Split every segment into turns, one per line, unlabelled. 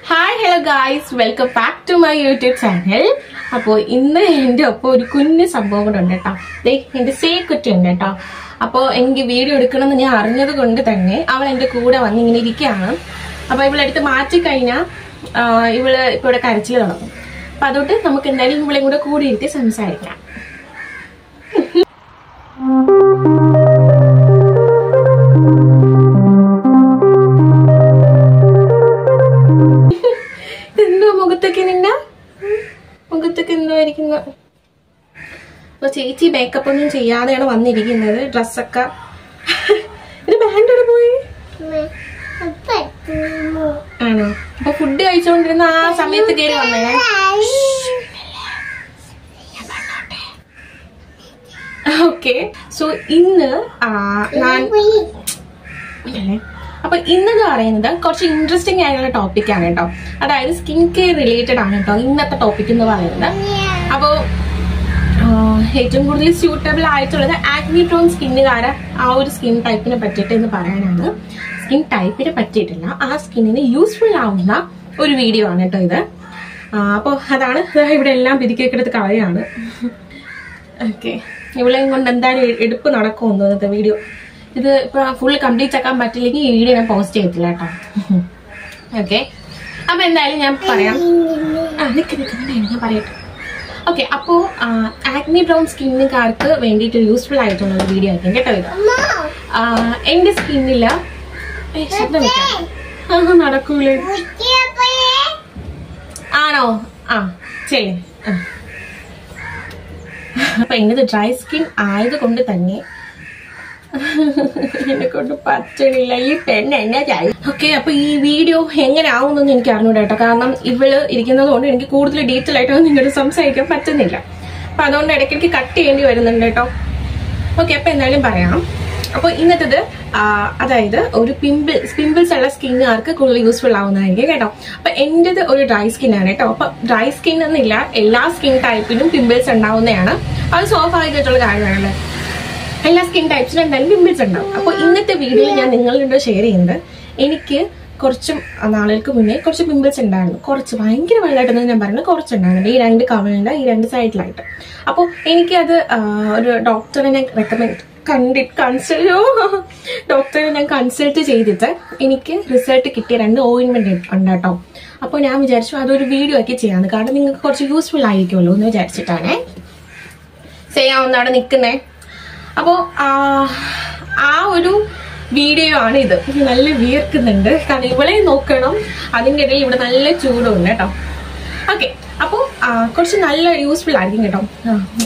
Hi, hello guys, welcome back to my YouTube channel. അപ്പോൾ ഇന്ന് എൻ്റെ ഒപ്പം ഒരു കുഞ്ഞു സംഭവം കൂടെ ഉണ്ട് കേട്ടോ. എൻ്റെ സേക്കുറ്റി ഉണ്ട് കേട്ടോ. അപ്പോൾ എനിക്ക് വീഡിയോ എടുക്കണമെന്ന് ഞാൻ അറിഞ്ഞത് കൊണ്ട് തന്നെ അവൾ എൻ്റെ കൂടെ വന്ന് ഇങ്ങനെ ഇരിക്കുകയാണ്. അപ്പോൾ ഇവളെടുത്ത് മാറ്റിക്കഴിഞ്ഞാൽ ഇവള് ഇപ്പോൾ ഇവിടെ കരച്ചിൽ തുടങ്ങും. അപ്പം അതുകൊണ്ട് നമുക്ക് എന്തായാലും ഇവളെയും കൂടെ കൂടി ഇരുത്തി സംസാരിക്കാം. മുഖത്തൊക്കെ എന്തോ അപ്പൊ ചേച്ചി മേക്കപ്പ് ഒന്നും ചെയ്യാതെയാണ് വന്നിരിക്കുന്നത്. ഡ്രസ്സൊക്കെ ബാൻഡ് പോയി ആണോ? അപ്പൊ ഫുഡ് കഴിച്ചോണ്ടിരുന്ന ആ സമയത്ത് കയറി വന്നേ. ഓക്കെ, സോ ഇന്ന് അപ്പൊ ഇന്നെന്ന് പറയുന്നത് കുറച്ച് ഇൻട്രസ്റ്റിംഗ് ആയിട്ടുള്ള ടോപ്പിക് ആണ് കേട്ടോ. അതായത് സ്കിൻ കെയർ റിലേറ്റഡ് ആണ് കേട്ടോ ഇന്നത്തെ ടോപ്പിക് എന്ന് പറയുന്നത്. അപ്പോൾ ഏറ്റവും കൂടുതൽ സ്യൂട്ടബിൾ ആയിട്ടുള്ളത് ആക്നി പ്രോൺ സ്കിന്നുകാരെ ആ ഒരു സ്കിൻ ടൈപ്പിനെ പറ്റിയിട്ട് എന്ന് പറയാനാണ്. സ്കിൻ ടൈപ്പിനെ പറ്റിയിട്ടില്ല, ആ സ്കിന്നിന് യൂസ്ഫുൾ ആവുന്ന ഒരു വീഡിയോ ആണ് കേട്ടോ ഇത്. അപ്പോൾ അതാണ് ഇവിടെ എല്ലാം പിരിക്കെടുത്ത് കളയാണ്. ഓക്കെ, ഇവളെയും കൊണ്ട് എന്തായാലും എടുപ്പ് നടക്കുമെന്ന് ഇന്നത്തെ വീഡിയോ. ഇത് ഇപ്പൊ ഫുള്ള് കംപ്ലീറ്റ് ആക്കാൻ പറ്റില്ലെങ്കിൽ ഈ വീഡിയോ ഞാൻ പോസ്റ്റ് ചെയ്തില്ല കേട്ടോ. ഓക്കെ, അപ്പൊ എന്തായാലും ഞാൻ പറയാം. ഞാൻ പറയട്ടെ. ഓക്കെ, അപ്പോ ആക്നി ബ്രൗൺ സ്കിന്നുകാർക്ക് വേണ്ടിയിട്ട് യൂസ്ഫുൾ ആയിട്ടുള്ള ഒരു വീഡിയോ ആയിരിക്കും കേട്ടോ ഇത്. എന്റെ സ്കിന്നില് നടക്കൂലേ? ആണോ? ശരി. അപ്പൊ എന്റേത് ഡ്രൈ സ്കിൻ ആയതുകൊണ്ട് തന്നെ എന്നെ കൊണ്ട് പറ്റണില്ല. ഈ പെണ്ണ് എന്നെ ചായ. ഓക്കെ, അപ്പൊ ഈ വീഡിയോ എങ്ങനെ ആവുമെന്നൊന്നും എനിക്ക് അറിഞ്ഞൂടാ കേട്ടോ. കാരണം ഇവള് ഇരിക്കുന്നത് കൊണ്ട് എനിക്ക് കൂടുതൽ ഡീറ്റെയിൽ ആയിട്ടൊന്നും നിങ്ങളോട് സംസാരിക്കാൻ പറ്റുന്നില്ല. അപ്പൊ അതുകൊണ്ട് ഇടയ്ക്കിടയ്ക്ക് കട്ട് ചെയ്യേണ്ടി വരുന്നുണ്ട് കേട്ടോ. ഓക്കെ, അപ്പൊ എന്തായാലും പറയാം. അപ്പൊ ഇന്നത്തേത് അതായത് ഒരു പിമ്പിൾസ് ഉള്ള സ്കിന്നുകാർക്ക് കൂടുതൽ യൂസ്ഫുൾ ആവുന്നതായിരിക്കും കേട്ടോ. അപ്പൊ എന്റേത് ഒരു ഡ്രൈ സ്കിൻ ആണ് കേട്ടോ. അപ്പൊ ഡ്രൈ സ്കിൻ എന്നില്ല, എല്ലാ സ്കിൻ ടൈപ്പിനും പിമ്പിൾസ് ഉണ്ടാവുന്നതാണ്. അത് സ്വാഭാവികമായിട്ടുള്ള കാര്യമാണല്ലേ. എല്ലാ സ്കിൻ ടൈപ്സിലും എന്തായാലും പിമ്പിൾസ് ഉണ്ടാവും. അപ്പൊ ഇന്നത്തെ വീഡിയോയിൽ ഞാൻ നിങ്ങളുടെ ഷെയർ ചെയ്യുന്നത് എനിക്ക് കുറച്ച് നാളുകൾക്ക് മുന്നേ കുറച്ച് പിമ്പിൾസ് ഉണ്ടായിരുന്നു. കുറച്ച് ഭയങ്കര വലുതായിട്ടൊന്നും ഞാൻ പറയുന്നത് കുറച്ചുണ്ടായിരുന്നു. ഈ രണ്ട് കവളിന്റെ ഈ രണ്ട് സൈഡിലായിട്ട്. അപ്പോൾ എനിക്കത് ഒരു ഡോക്ടറെ ഞാൻ ഡോക്ടറെ ഞാൻ കൺസൾട്ട് ചെയ്തിട്ട് എനിക്ക് റിസൾട്ട് കിട്ടിയ 2 ഓയിൻമെന്റ് ഉണ്ട് കേട്ടോ. അപ്പോൾ ഞാൻ വിചാരിച്ചു അതൊരു വീഡിയോ ആക്കി ചെയ്യാന്ന്. കാരണം നിങ്ങൾക്ക് കുറച്ച് യൂസ്ഫുൾ ആയിരിക്കുമല്ലോ എന്ന് വിചാരിച്ചിട്ടാണേ ചെയ്യാവുന്ന അവിടെ നിൽക്കുന്നേ. അപ്പോ ആ ഒരു വീഡിയോ ആണ് ഇത്. നല്ല വിയർക്കുന്നുണ്ട് കാരണം ഇവളെ നോക്കണം, അതിൻ്റെ ഇടയിൽ ഇവിടെ നല്ല ചൂടുണ്ട് കേട്ടോ. ഓക്കെ, അപ്പോൾ കുറച്ച് നല്ല യൂസ്ഫുൾ ആയിരിക്കും കേട്ടോ.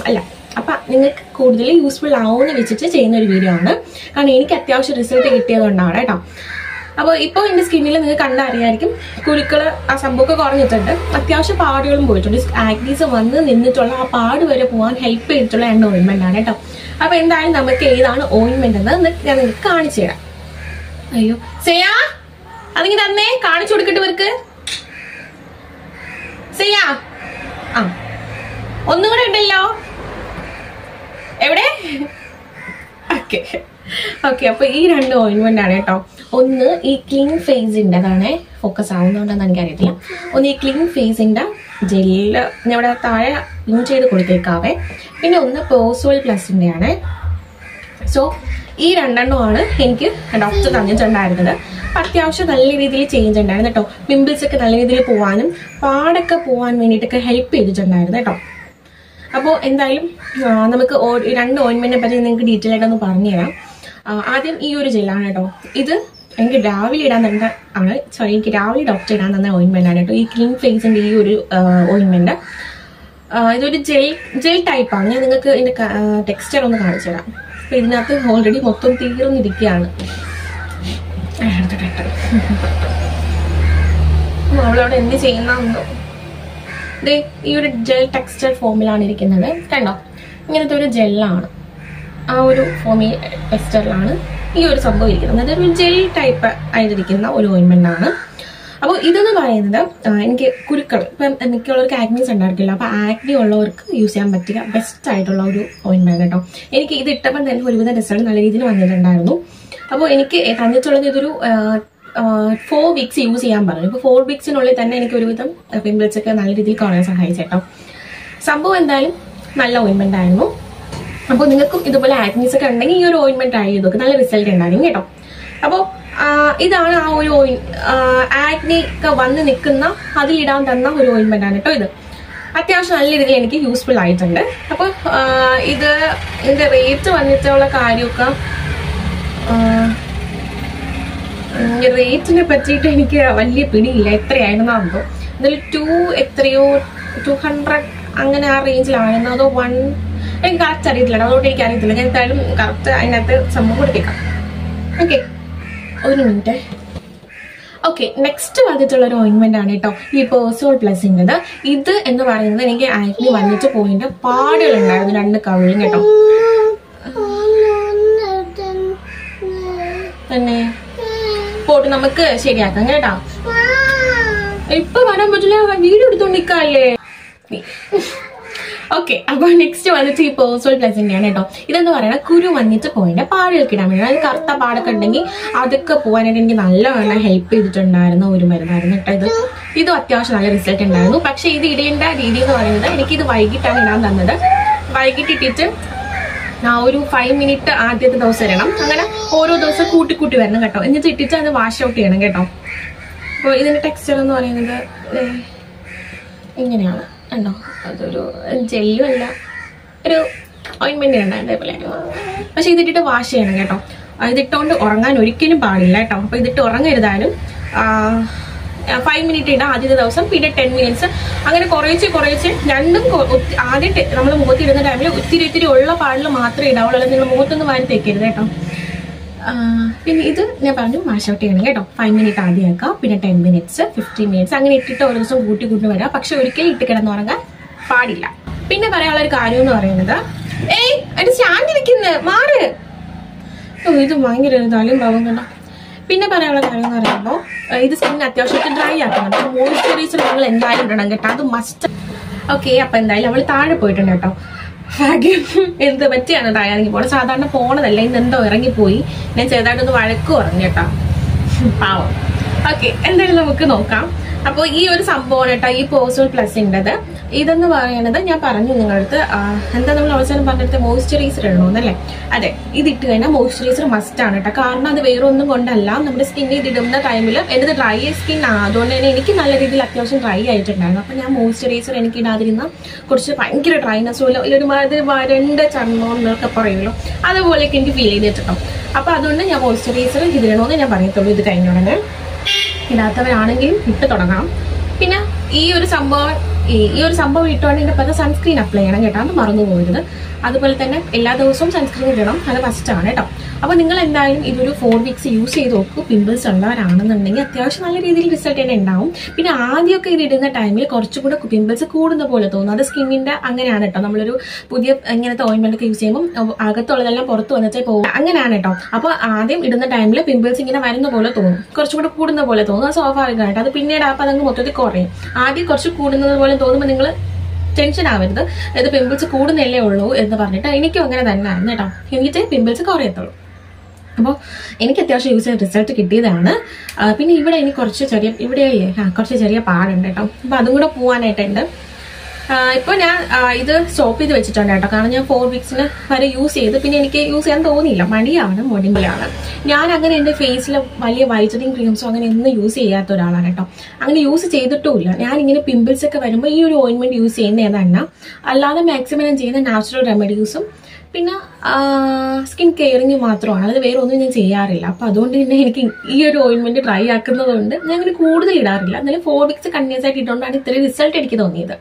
അല്ല, അപ്പൊ നിങ്ങൾക്ക് കൂടുതൽ യൂസ്ഫുൾ ആവുമെന്ന് വെച്ചിട്ട് ചെയ്യുന്ന ഒരു വീഡിയോ ആണ്. കാരണം എനിക്ക് അത്യാവശ്യം റിസൾട്ട് കിട്ടിയതുകൊണ്ടാണ് കേട്ടോ. അപ്പോൾ ഇപ്പോൾ എൻ്റെ സ്കിന്നിൽ നിങ്ങൾക്ക് കണ്ടറിയായിരിക്കും കുരുക്കള് ആ സംഭവമൊക്കെ കുറഞ്ഞിട്ടുണ്ട്. അത്യാവശ്യം പാടുകളും പോയിട്ടുണ്ട്. ആക്നീസ് വന്ന് നിന്നിട്ടുള്ള ആ പാട് വരെ പോകാൻ ഹെൽപ്പ് ചെയ്തിട്ടുള്ള 2 ഓയിൻമെന്റ് ആണ് കേട്ടോ. അപ്പൊ എന്തായാലും നമുക്ക് ഏതാണ് ഓയിൻമെന്റ് എന്ന് ഞാൻ നിങ്ങൾക്ക് കാണിച്ചു തരാം. അയ്യോ ചെയ്യാ, അതിങ്ങനെ തന്നെ കാണിച്ചു കൊടുക്കട്ടെ ഇവർക്ക്. ചെയ്യാ, ഒന്നും കൂടെ ഉണ്ടല്ലോ. എവിടെ? ഓക്കെ ഓക്കെ, അപ്പൊ ഈ 2 ഓയിൻമെന്റ് ആണ് കേട്ടോ. ഒന്ന് ഈ ക്ലീൻ ഫേസിന്റെ, അതാണ് ഫോക്കസ് ആവുന്നതുകൊണ്ടെന്ന് എനിക്കറിയത്തില്ല. ഒന്ന് ഈ ക്ലീൻ ഫേസിന്റെ ജെല്ല് ഞാൻ ഇവിടെ താഴെ പിൻ ചെയ്ത് കൊടുത്തേക്കാവേ. പിന്നെ ഒന്ന് പേഴ്സുവൽ പ്ലസിന്റെ ആണ്. സോ ഈ 2 എനിക്ക് ഡോക്ടർ തന്നിട്ടുണ്ടായിരുന്നത്. അത്യാവശ്യം നല്ല രീതിയിൽ ചേഞ്ച് ഉണ്ടായിരുന്നു കേട്ടോ. പിമ്പിൾസ് ഒക്കെ നല്ല രീതിയിൽ പോവാനും പാടൊക്കെ പോവാൻ വേണ്ടിയിട്ടൊക്കെ ഹെൽപ്പ് ചെയ്തിട്ടുണ്ടായിരുന്നു കേട്ടോ. അപ്പോൾ എന്തായാലും നമുക്ക് 2 ഓയിൻമെന്റിനെ പറ്റി നിങ്ങൾക്ക് ഡീറ്റെയിൽ ആയിട്ടൊന്ന് പറഞ്ഞുതരാം. ആദ്യം ഈ ഒരു ജെല്ലാണ് കേട്ടോ. ഇത് എനിക്ക് രാവിലെ ഇടാൻ തന്നെ ആണ്, സോറി എനിക്ക് രാവിലെ ഡോക്ടർ ഇടാൻ തന്നെ ഓയിൻമെന്റ് ആണ് കേട്ടോ. ഈ ക്ലീൻ ഫേസിന്റെ ഈ ഒരു ഓയിൻമെന്റ് ഇതൊരു ജെൽ ടൈപ്പാണ്. ഞാൻ നിങ്ങൾക്ക് ഇതിന്റെ ടെക്സ്ചർ ഒന്ന് കാണിച്ചു തരാം. അപ്പൊ ഇതിനകത്ത് ഓൾറെഡി മൊത്തം തീർന്നിരിക്കുകയാണ്. അവളവിടെ എന്ത് ചെയ്യുന്നോ. ഈ ഒരു ജെൽ ടെക്സ്ചർ ഫോമിലാണ് ഇരിക്കുന്നത് കണ്ടോ. ഇങ്ങനത്തെ ഒരു ജെല്ലാണ്, ആ ഒരു ഫോമിൽ ടെക്സ്ചറിലാണ് ഈ ഒരു സംഭവം ഇരിക്കുന്നത്. അതൊരു ജെൽ ടൈപ്പ് ആയിരിക്കുന്ന ഒരു ഓയിൻമെന്റ് ആണ്. അപ്പോൾ ഇതെന്ന് പറയുന്നത് എനിക്ക് കുരുക്കൾ ഇപ്പം മിക്കുള്ളവർക്ക് ആക്നീസ് ഉണ്ടായിരിക്കില്ല. അപ്പോൾ ആക്നി ഉള്ളവർക്ക് യൂസ് ചെയ്യാൻ പറ്റിയ ബെസ്റ്റ് ആയിട്ടുള്ള ഒരു ഓയിൻമെന്റ് കേട്ടോ. എനിക്ക് ഇത് ഇട്ടപ്പോൾ തന്നെ ഒരുവിധ റിസൾട്ട് നല്ല രീതിയിൽ വന്നിട്ടുണ്ടായിരുന്നു. അപ്പോൾ എനിക്ക് തന്നിട്ടുള്ളത് ഇതൊരു 4 വീക്സ് യൂസ് ചെയ്യാൻ പറഞ്ഞു. ഇപ്പോൾ 4 വീക്സിനുള്ളിൽ തന്നെ എനിക്ക് ഒരുവിധം പിമ്പിൾസ് ഒക്കെ നല്ല രീതിയിൽ കുറയാൻ സഹായിച്ചേട്ടോ. സംഭവം എന്തായാലും നല്ല ഓയിൻമെന്റ് ആയിരുന്നു. അപ്പോൾ നിങ്ങൾക്കും ഇതുപോലെ ആക്നീസ് ഒക്കെ ഉണ്ടെങ്കിൽ ഈ ഒരു ഓയിൻമെന്റ് ട്രൈ ചെയ്ത് നോക്ക്, നല്ല റിസൾട്ട് ഉണ്ടായിരിക്കും കേട്ടോ. അപ്പോൾ ഇതാണ് ആ ഒരു ആക്നി ഒക്കെ വന്ന് നിൽക്കുന്ന അതിലിടാൻ തന്ന ഒരു ഓയിൻമെന്റ് ആണ് കേട്ടോ. ഇത് അത്യാവശ്യം നല്ല രീതിയിൽ എനിക്ക് യൂസ്ഫുൾ ആയിട്ടുണ്ട്. അപ്പോൾ ഇതിന്റെ റേറ്റ് വന്നിട്ടുള്ള കാര്യമൊക്കെ റേറ്റിനെ പറ്റിയിട്ട് എനിക്ക് വലിയ പിടിയില്ല, എത്രയായിരുന്നു അതോ ഇതിൽ 200 അങ്ങനെ ആ റേഞ്ചിലായിരുന്നു, അതോ 1 എനിക്ക് കറക്റ്റ് അറിയത്തില്ല. അതുകൊണ്ട് എനിക്ക് അറിയത്തില്ല. ഞാൻ എന്തായാലും കറക്റ്റ് അതിനകത്ത് സംഭവം കൊടുത്തേക്കാം. ഓക്കെ, ഒരു മിനിറ്റ്. ഓക്കെ, നെക്സ്റ്റ് വന്നിട്ടുള്ള ഒരു ഓയിൻമെന്റ് ആണ് കേട്ടോ ഈ പേഴ്സോൾ പ്ലസിൻ്റെത്. ഇത് എന്ന് പറയുന്നത് എനിക്ക് ആക്നി വന്നിട്ട് പോയിന്റ് പാടുകളുണ്ടായിരുന്നു 2 കവിളും കേട്ടോ. തന്നെ പോട്ട് നമുക്ക് ശരിയാക്കാം കേട്ടോ. ഇപ്പൊ വരാൻ പറ്റില്ല, വീഡിയോ എടുത്തോണ്ടിരിക്കല്ലേ. ഓക്കെ, അപ്പൊ നെക്സ്റ്റ് വന്നിട്ട് ഈ പേഴ്സോൾ പ്ലസിന്റെയാണ് കേട്ടോ. ഇതെന്ന് പറയുന്നത് കുരു വന്നിട്ട് പോയിന്റ് പാടുകൾക്ക് ഇടാൻ വേണ്ടി, അതായത് കറുത്ത പാടൊക്കെ ഉണ്ടെങ്കിൽ അതൊക്കെ പോകാനായിട്ട് എനിക്ക് നല്ലവണ്ണം ഹെൽപ്പ് ചെയ്തിട്ടുണ്ടായിരുന്ന ഒരു മരുന്നായിരുന്നു കേട്ടോ. ഇതും അത്യാവശ്യം നല്ല റിസൾട്ട് ഉണ്ടായിരുന്നു. പക്ഷെ ഇത് ഇടേണ്ട രീതി എന്ന് പറയുന്നത് എനിക്കിത് വൈകിട്ടാണ് ഇടാൻ തന്നത്. വൈകിട്ട് ഇട്ടിട്ട് ഒരു 5 മിനിറ്റ് ആദ്യത്തെ ദിവസം ഇടണം. അങ്ങനെ ഓരോ ദിവസം കൂട്ടി വരണം കേട്ടോ. എന്നിട്ട് ഇട്ടിട്ട് അത് വാഷ് ഔട്ട് ചെയ്യണം കേട്ടോ. അപ്പോൾ ഇതിന്റെ ടെക്സ്ചർ എന്ന് പറയുന്നത് ഇങ്ങനെയാണ് ഉണ്ടോ. അതൊരു ജെല്ലും അല്ല, ഒരു ഓയിൻമെന്റ് ഉണ്ട് അതേപോലെ. പക്ഷെ ഇതിട്ടിട്ട് വാഷ് ചെയ്യണം കേട്ടോ. ഇതിട്ടോണ്ട് ഉറങ്ങാൻ ഒരിക്കലും പാടില്ല കേട്ടോ. അപ്പൊ ഇതിട്ട് ഉറങ്ങരുതാനും 5 മിനിറ്റ് ഇടാം ആദ്യത്തെ ദിവസം, പിന്നെ 10 മിനിറ്റ്സ്, അങ്ങനെ കുറേശ്ശെ രണ്ടും. ആദ്യം നമ്മൾ മുഖത്തിടുന്ന ടൈമിൽ ഇത്തിരി ഉള്ള പാടിൽ മാത്രമേ ഇടാവുള്ളൂ, അല്ലെങ്കിൽ നിങ്ങൾ മുഖത്തൊന്നും വാരി തേക്കരുത് കേട്ടോ. പിന്നെ ഇത് ഞാൻ പറഞ്ഞു വാഷ് ഔട്ട് ചെയ്യണം കേട്ടോ. 5 മിനിറ്റ് ആദ്യം ആക്കാം, പിന്നെ 10 മിനിറ്റ്സ്, 15 മിനിറ്റ്സ്, അങ്ങനെ ഇട്ടിട്ട് ഓരോ ദിവസം കൂട്ടി വരാം. പക്ഷെ ഒരിക്കലും ഇട്ട് കിടന്നുറങ്ങാൻ പാടില്ല. പിന്നെ പറയാനുള്ള ഒരു കാര്യം എന്ന് പറയുന്നത്, എന്റെ സ്റ്റാൻഡ് ഇരിക്കുന്നത് മാറ്, ഇത് ഭയങ്കര തലയും ഭാവം കണ്ടോ. പിന്നെ പറയാനുള്ള കാര്യം എന്ന് പറയുമ്പോൾ ഇത് സ്കിൻ അത്യാവശ്യമായിട്ട് ഡ്രൈ ആക്കണം. അപ്പൊ മോയ്സ്ചറൈസർ നിങ്ങൾ എന്തായാലും ഇടണം കേട്ടോ, അത് മസ്റ്റ്. ഓക്കെ, അപ്പൊ എന്തായാലും അവൾ താഴെ പോയിട്ടുണ്ട് കേട്ടോ. ഭാഗ്യം എന്ത് പറ്റിയാണ് താഴെ ഇറങ്ങി പോണത്. സാധാരണ പോണതല്ല, ഇന്ന് എന്തോ ഇറങ്ങിപ്പോയി. ഞാൻ ചെറുതായിട്ടൊന്ന് വഴക്ക് പറഞ്ഞു കേട്ടോ, പാവം. ഓക്കെ, എന്തായാലും നമുക്ക് നോക്കാം. അപ്പോൾ ഈ ഒരു സംഭവമാണ് കേട്ടോ ഈ പേഴ്സോൾ പ്ലസിൻ്റെത്. ഇതെന്ന് പറയുന്നത് ഞാൻ പറഞ്ഞു നിങ്ങളടുത്ത് എന്താ നമ്മൾ അവസാനം പറഞ്ഞെടുത്ത് മോയ്സ്ചറൈസർ ഇടണമെന്നല്ലേ. അതെ, ഇതിട്ട് കഴിഞ്ഞാൽ മോയ്സ്ചറൈസർ മസ്റ്റ് ആണ് കേട്ടോ. കാരണം അത് വേറെ ഒന്നും കൊണ്ടല്ല, നമ്മുടെ സ്കിന്നിൽ ഇതിടുന്ന ടൈമിൽ എൻ്റെ ഡ്രൈ സ്കിൻ അതുകൊണ്ട് തന്നെ എനിക്ക് നല്ല രീതിയിൽ അത്യാവശ്യം ഡ്രൈ ആയിട്ടുണ്ടായിരുന്നു. അപ്പം ഞാൻ മോയ്സ്ചറൈസർ എനിക്ക് ഇടാതിരുന്ന കുറച്ച് ഭയങ്കര ഡ്രൈനെസ് പോലെ ഒരുമാതിരി വരണ്ട ചർമ്മം എന്നൊക്കെ പറയുമല്ലോ, അതുപോലെയൊക്കെ എനിക്ക് ഫീൽ ചെയ്തിട്ടുണ്ടോ. അപ്പം അതുകൊണ്ട് ഞാൻ മോയ്സ്ചറൈസർ ഇതിടണമെന്ന് ഞാൻ പറയത്തുള്ളൂ. ഇത് കഴിഞ്ഞ ഉടനെ ഇടാത്തവരാണെങ്കിലും ഇട്ട് തുടങ്ങാം. പിന്നെ ഈ ഒരു സംഭവം ഇട്ടുകൊണ്ട് പല സൺസ്ക്രീൻ അപ്ലൈ ചെയ്യണം കേട്ടോ, അത് മറന്നു പോകരുത്. അതുപോലെ തന്നെ എല്ലാ ദിവസവും സൺസ്ക്രീൻ ഇടണം, അത് മസ്റ്റ് ആണ് കേട്ടോ. അപ്പോൾ നിങ്ങൾ എന്തായാലും ഇതൊരു 4 വീക്സ് യൂസ് ചെയ്ത് നോക്കൂ. പിമ്പിൾസ് ഉള്ളവരാണെന്നുണ്ടെങ്കിൽ അത്യാവശ്യം നല്ല രീതിയിൽ റിസൾട്ട് തന്നെ ഉണ്ടാവും. പിന്നെ ആദ്യമൊക്കെ ഇത് ഇടുന്ന ടൈമിൽ കുറച്ചുകൂടെ പിമ്പിൾസ് കൂടുന്ന പോലെ തോന്നും. അത് സ്കിന്നിന്റെ അങ്ങനെയാണ് കേട്ടോ. നമ്മളൊരു പുതിയ ഇങ്ങനത്തെ ഓയിൻമെന്റ് ഒക്കെ യൂസ് ചെയ്യുമ്പോൾ അകത്തുള്ളതെല്ലാം പുറത്ത് വന്നിട്ടേ പോകും, അങ്ങനെയാണ് കേട്ടോ. അപ്പോൾ ആദ്യം ഇടുന്ന ടൈമിൽ പിമ്പിൾസ് ഇങ്ങനെ വരുന്ന പോലെ തോന്നും, കുറച്ചുകൂടെ കൂടുന്ന പോലെ തോന്നും. അത് സ്വാഭാവികമായിട്ട്. അത് പിന്നീട് അപ്പം അതങ്ങ് മൊത്തത്തിൽ കുറയും. ആദ്യം കുറച്ച് കൂടുന്നത് പോലെ തോന്നുമ്പോൾ നിങ്ങൾ ടെൻഷൻ ആവരുത്, ഇത് പിമ്പിൾസ് കൂടുന്നല്ലേ ഉള്ളൂ എന്ന് പറഞ്ഞിട്ട്. എനിക്കും അങ്ങനെ തന്നെ ആയിരുന്നു കേട്ടോ. എന്നിട്ട് പിമ്പിൾസ് കുറയത്തുള്ളൂ. അപ്പോൾ എനിക്ക് അത്യാവശ്യം യൂസ് ചെയ്ത റിസൾട്ട് കിട്ടിയതാണ്. പിന്നെ ഇവിടെ എനിക്ക് കുറച്ച് ചെറിയ പാടുണ്ട് കേട്ടോ. അപ്പോൾ അതും കൂടെ പോകാനായിട്ടുണ്ട്. ഇപ്പോൾ ഞാൻ ഇത് സ്റ്റോപ്പ് ചെയ്ത് വെച്ചിട്ടുണ്ട് കേട്ടോ. കാരണം ഞാൻ 4 വീക്സിന് വരെ യൂസ് ചെയ്ത് പിന്നെ എനിക്ക് യൂസ് ചെയ്യാൻ തോന്നിയില്ല, മടിയാണ്, മുടിമ്പിലാണ്. ഞാൻ അങ്ങനെ എൻ്റെ ഫേസിൽ വലിയ വൈറ്റനിങ് ക്രീംസോ അങ്ങനെ ഒന്നും യൂസ് ചെയ്യാത്ത ഒരാളാണ് കേട്ടോ. അങ്ങനെ യൂസ് ചെയ്തിട്ടുമില്ല. ഞാനിങ്ങനെ പിമ്പിൾസ് ഒക്കെ വരുമ്പോൾ ഈ ഒരു ഓയിൻമെന്റ് യൂസ് ചെയ്യുന്ന ഏതാണ്. അല്ലാതെ മാക്സിമം ഞാൻ ചെയ്യുന്ന നാച്ചുറൽ റെമഡീസും പിന്നെ സ്കിൻ കെയറിങ് മാത്രമാണ്, അത് വേറെ ഒന്നും ഞാൻ ചെയ്യാറില്ല. അപ്പം അതുകൊണ്ട് തന്നെ എനിക്ക് ഈ ഒരു ഓയിൻമെന്റ് ട്രൈ ആക്കുന്നത് കൊണ്ട് ഞാൻ അങ്ങനെ കൂടുതൽ ഇടാറില്ല. എന്നാലും 4 വീക്സ് കണ്ടിന്യൂസ് ആയിട്ട് ഇട്ടുകൊണ്ടാണ് ഇത്രയും റിസൾട്ട് എനിക്ക് തോന്നിയത്.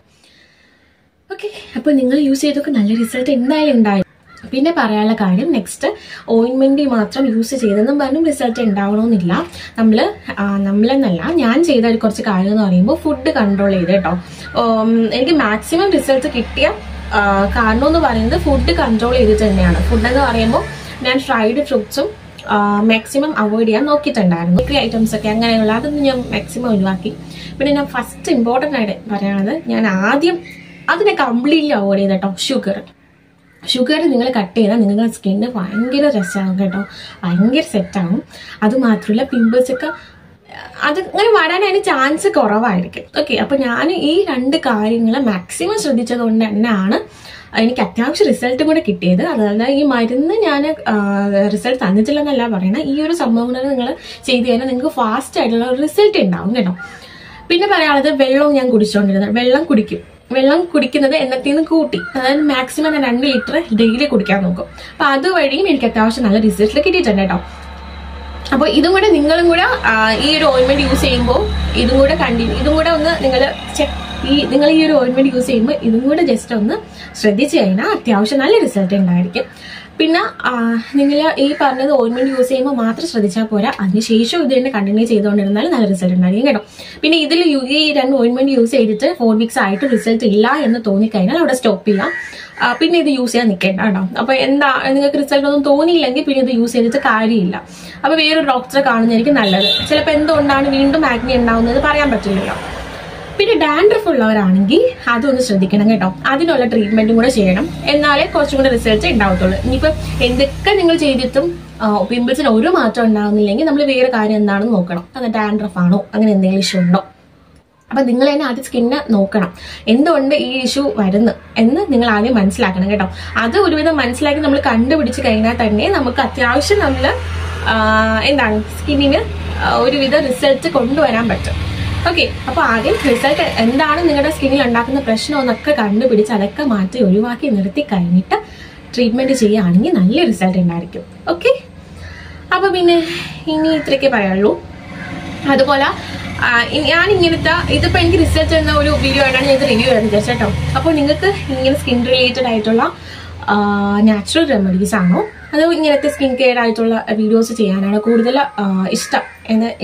ഓക്കെ, അപ്പോൾ നിങ്ങൾ യൂസ് ചെയ്തൊക്കെ നല്ല റിസൾട്ട് എന്തായാലും ഉണ്ടായി. പിന്നെ പറയാനുള്ള കാര്യം, നെക്സ്റ്റ് ഓയിൻമെന്റ് മാത്രം യൂസ് ചെയ്തെന്നും പറഞ്ഞും റിസൾട്ട് ഉണ്ടാവണമെന്നില്ല. നമ്മളെന്നല്ല, ഞാൻ ചെയ്ത ഒരു കുറച്ച് കാര്യം എന്ന് പറയുമ്പോൾ ഫുഡ് കൺട്രോൾ ചെയ്ത് കേട്ടോ. എനിക്ക് മാക്സിമം റിസൾട്ട് കിട്ടിയ കാരണം എന്ന് പറയുന്നത് ഫുഡ് കൺട്രോൾ ചെയ്തിട്ട് തന്നെയാണ്. ഫുഡ് എന്ന് പറയുമ്പോൾ ഞാൻ ഫ്രൈഡ് ഫ്രൂട്ട്സും മാക്സിമം അവോയ്ഡ് ചെയ്യാൻ നോക്കിയിട്ടുണ്ടായിരുന്നു. ബേക്കറി ഐറ്റംസ് ഒക്കെ അങ്ങനെയുള്ള അതൊന്നും ഞാൻ മാക്സിമം ഒഴിവാക്കി. പിന്നെ ഞാൻ ഫസ്റ്റ് ഇമ്പോർട്ടൻ്റ് ആയിട്ട് പറയുന്നത്, ഞാൻ ആദ്യം അതിനെ കംപ്ലീറ്റ്ലി അവോയ്ഡ് ചെയ്ത കേട്ടോ ഷുഗർ നിങ്ങൾ കട്ട് ചെയ്താൽ നിങ്ങളുടെ സ്കിന്ന് ഭയങ്കര രസമാകും കേട്ടോ, ഭയങ്കര സെറ്റാകും. അതുമാത്രമല്ല പിമ്പിൾസ് ഒക്കെ അത് അങ്ങനെ വരാൻ അതിന് ചാൻസ് കുറവായിരിക്കും. ഓക്കെ, അപ്പൊ ഞാൻ ഈ 2 കാര്യങ്ങൾ മാക്സിമം ശ്രദ്ധിച്ചത് കൊണ്ട് തന്നെയാണ് എനിക്ക് അത്യാവശ്യം റിസൾട്ട് കൂടെ കിട്ടിയത്. അതായത് ഈ മരുന്ന് ഞാൻ റിസൾട്ട് തന്നിട്ടില്ലെന്നല്ല പറയണത്, ഈ ഒരു സംഭവം നിങ്ങൾ ചെയ്ത് കഴിഞ്ഞാൽ നിങ്ങൾക്ക് ഫാസ്റ്റ് ആയിട്ടുള്ള ഒരു റിസൾട്ട് ഉണ്ടാവും കേട്ടോ. പിന്നെ പറയാനുള്ളത്, വെള്ളവും ഞാൻ കുടിച്ചുകൊണ്ടിരുന്നത്. വെള്ളം കുടിക്കുന്നത് എന്നത്തേന്ന് കൂട്ടി, അതായത് മാക്സിമം ഞാൻ 2 ലിറ്റർ ഡെയിലി കുടിക്കാൻ നോക്കും. അപ്പൊ അതുവഴിയും എനിക്ക് അത്യാവശ്യം നല്ല റിസൾട്ട് കിട്ടിയിട്ടുണ്ട് കേട്ടോ. അപ്പൊ ഇതും കൂടെ നിങ്ങളും കൂടെ ഈ ഒരു ഓയിൻമെന്റ് യൂസ് ചെയ്യുമ്പോൾ ഇതും കൂടെ ഒന്ന് നിങ്ങൾ ഈ ഒരു ഓയിൻമെന്റ് യൂസ് ചെയ്യുമ്പോൾ ഇതും കൂടെ ജസ്റ്റ് ഒന്ന് ശ്രദ്ധിച്ചു കഴിഞ്ഞാൽ അത്യാവശ്യം നല്ല റിസൾട്ട് ഉണ്ടായിരിക്കും. പിന്നെ നിങ്ങൾ ഈ പറഞ്ഞത് ഓയിൻമെന്റ് യൂസ് ചെയ്യുമ്പോൾ മാത്രം ശ്രദ്ധിച്ചാൽ പോരാ, അതിനുശേഷം ഇത് തന്നെ കണ്ടിന്യൂ ചെയ്തുകൊണ്ടിരുന്നാലും നല്ല റിസൾട്ട് ഉണ്ടായിരിക്കും കേട്ടോ. പിന്നെ ഇതിൽ ഈ 2 ഓയിൻമെന്റ് യൂസ് ചെയ്തിട്ട് 4 വീക്സ് ആയിട്ട് റിസൾട്ട് ഇല്ല എന്ന് തോന്നിക്കഴിഞ്ഞാൽ അവിടെ സ്റ്റോപ്പ് ചെയ്യാം. പിന്നെ ഇത് യൂസ് ചെയ്യാൻ നിൽക്കേണ്ട കേട്ടോ. അപ്പൊ എന്താ നിങ്ങൾക്ക് റിസൾട്ട് ഒന്നും തോന്നിയില്ലെങ്കിൽ പിന്നെ ഇത് യൂസ് ചെയ്തിട്ട് കാര്യമില്ല. അപ്പൊ വേറൊരു ഡോക്ടറെ കാണുന്നതായിരിക്കും നല്ലത്. ചിലപ്പോൾ എന്തുകൊണ്ടാണ് വീണ്ടും ആക്നെ ഉണ്ടാവുന്നത് പറയാൻ പറ്റില്ലല്ലോ. പിന്നെ ഡാൻഡ്രഫ് ഉള്ളവരാണെങ്കിൽ അതൊന്ന് ശ്രദ്ധിക്കണം കേട്ടോ. അതിനുള്ള ട്രീറ്റ്മെന്റും കൂടെ ചെയ്യണം, എന്നാലേ കുറച്ചും കൂടെ റിസൾട്ട് ഉണ്ടാവത്തുള്ളൂ. ഇനിയിപ്പോൾ എന്തൊക്കെ നിങ്ങൾ ചെയ്തിട്ടും പിമ്പിൾസിന് ഒരു മാറ്റം ഉണ്ടാകുന്നില്ലെങ്കിൽ നമ്മൾ വേറെ കാര്യം എന്താണെന്ന് നോക്കണം. അത് ഡാൻഡ്രഫ് ആണോ, അങ്ങനെ എന്തെങ്കിലും ഇഷ്യൂ ഉണ്ടോ. അപ്പൊ നിങ്ങൾ തന്നെ ആദ്യം സ്കിന്നെ നോക്കണം, എന്തുകൊണ്ട് ഈ ഇഷ്യൂ വരുന്നു എന്ന് നിങ്ങൾ ആദ്യം മനസ്സിലാക്കണം കേട്ടോ. അത് ഒരുവിധം മനസ്സിലാക്കി നമ്മൾ കണ്ടുപിടിച്ച് കഴിഞ്ഞാൽ തന്നെ നമുക്ക് അത്യാവശ്യം നമ്മൾ സ്കിന്നിന് ഒരുവിധ റിസൾട്ട് കൊണ്ടുവരാൻ പറ്റും. ഓക്കെ, അപ്പൊ ആദ്യം റിസൾട്ട് എന്താണ് നിങ്ങളുടെ സ്കിന്നിൽ ഉണ്ടാക്കുന്ന പ്രശ്നം എന്നൊക്കെ കണ്ടുപിടിച്ച് അതൊക്കെ മാറ്റി ഒഴിവാക്കി നിർത്തി കഴിഞ്ഞിട്ട് ട്രീറ്റ്മെന്റ് ചെയ്യുകയാണെങ്കിൽ നല്ല റിസൾട്ട് ഉണ്ടായിരിക്കും. ഓക്കെ, അപ്പൊ പിന്നെ ഇനി ഇത്രയൊക്കെ പറയുള്ളൂ. അതുപോലെ ഞാൻ ഇങ്ങനത്തെ ഇതിപ്പോ എനിക്ക് റിസൾട്ട് എന്ന ഒരു വീഡിയോ ആയിട്ടാണ് ഞാൻ ഇത് റിവ്യൂ ചെയ്യാൻ വിചാരിച്ചത് കേട്ടോ. അപ്പോൾ നിങ്ങൾക്ക് ഇങ്ങനെ സ്കിൻ റിലേറ്റഡ് ആയിട്ടുള്ള നാച്ചുറൽ റെമഡീസ് ആണോ അതോ ഇങ്ങനത്തെ സ്കിൻ കെയർ ആയിട്ടുള്ള വീഡിയോസ് ചെയ്യാനാണ് കൂടുതൽ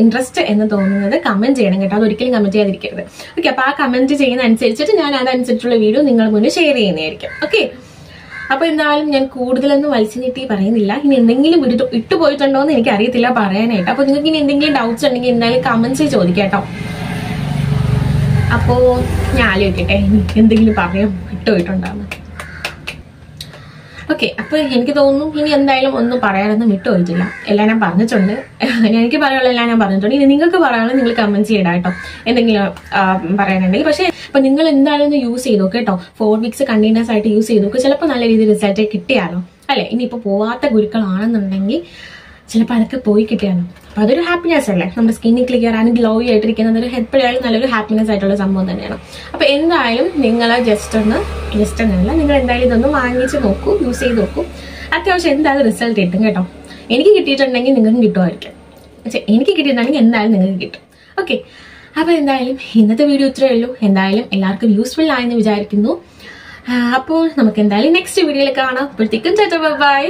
ഇൻട്രസ്റ്റ് എന്ന് തോന്നുന്നത് കമന്റ് ചെയ്യണം കേട്ടോ. അതൊരിക്കലും കമന്റ് ചെയ്യാതിരിക്കരുത്. ഓക്കെ, അപ്പൊ ആ കമന്റ് ചെയ്യുന്ന അനുസരിച്ചിട്ട് ഞാൻ അതനുസരിച്ചുള്ള വീഡിയോ നിങ്ങൾ മുന്നേ ഷെയർ ചെയ്യുന്നതായിരിക്കും. ഓക്കെ, അപ്പൊ എന്തായാലും ഞാൻ കൂടുതലൊന്നും വലിച്ചുനീട്ടി പറയുന്നില്ല. ഇനി എന്തെങ്കിലും ഇട്ടുപോയിട്ടുണ്ടോ എന്ന് എനിക്ക് അറിയത്തില്ല പറയാനായിട്ട്. അപ്പൊ നിങ്ങൾക്ക് ഇനി എന്തെങ്കിലും ഡൗട്ട്സ് ഉണ്ടെങ്കിൽ എന്തായാലും കമന്റ്സ് ചോദിക്കാം കേട്ടോ. അപ്പോ ഞാൻ ആലോചിക്കട്ടെ എന്തെങ്കിലും പറയാം വിട്ടുപോയിട്ടുണ്ടാന്ന്. ഓക്കെ, അപ്പൊ എനിക്ക് തോന്നുന്നു ഇനി എന്തായാലും ഒന്നും പറയാനൊന്നും വിട്ടുപോയിട്ടില്ല. എല്ലാം ഞാൻ പറഞ്ഞിട്ടുണ്ട്. എനിക്ക് പറയാനുള്ള എല്ലാം ഞാൻ പറഞ്ഞിട്ടുണ്ട്. ഇനി നിങ്ങൾക്ക് പറയാനുള്ള നിങ്ങൾ കമന്റ് ചെയ്യണം കേട്ടോ, എന്തെങ്കിലും പറയാനുണ്ടെങ്കിൽ. പക്ഷെ അപ്പൊ നിങ്ങൾ എന്തായാലും ഒന്ന് യൂസ് ചെയ്തോ കേട്ടോ. 4 വീക്സ് കണ്ടിന്യൂസ് ആയിട്ട് യൂസ് ചെയ്തോ. ചിലപ്പോൾ നല്ല രീതിയിൽ റിസൾട്ട് കിട്ടിയാലോ അല്ലെ. ഇനിയിപ്പോ പോവാത്ത ഗുരുക്കളാണെന്നുണ്ടെങ്കിൽ ചിലപ്പോൾ അതൊക്കെ പോയി കിട്ടിയാലോ. അപ്പൊ അതൊരു ഹാപ്പിനെസ് അല്ലേ, നമ്മുടെ സ്കിന്നിൽ ക്ലിയർ ആണ് ഗ്ലോയി ആയിട്ടിരിക്കുന്നത്. ഒരു എപ്പോഴായാലും നല്ലൊരു ഹാപ്പിനെസ് ആയിട്ടുള്ള സംഭവം തന്നെയാണ്. അപ്പൊ എന്തായാലും നിങ്ങൾ ജസ്റ്റ് ഒന്നല്ല, നിങ്ങൾ എന്തായാലും ഇതൊന്ന് വാങ്ങിച്ച് നോക്കൂ, യൂസ് ചെയ്ത് നോക്കൂ. അത്യാവശ്യം എന്തായാലും റിസൾട്ട് കിട്ടും കേട്ടോ. എനിക്ക് കിട്ടിയിട്ടുണ്ടെങ്കിൽ നിങ്ങൾക്കും കിട്ടുമായിരിക്കും. എനിക്ക് കിട്ടിയിട്ടുണ്ടെങ്കിൽ എന്തായാലും നിങ്ങൾക്ക് കിട്ടും. ഓക്കെ, അപ്പൊ എന്തായാലും ഇന്നത്തെ വീഡിയോ ഇത്രയേ ഉള്ളൂ. എന്തായാലും എല്ലാവർക്കും യൂസ്ഫുൾ ആയെന്ന് വിചാരിക്കുന്നു. അപ്പോൾ നമുക്ക് എന്തായാലും നെക്സ്റ്റ് വീഡിയോയിൽ കാണാം. അപ്പോഴത്തേക്കും ബൈ.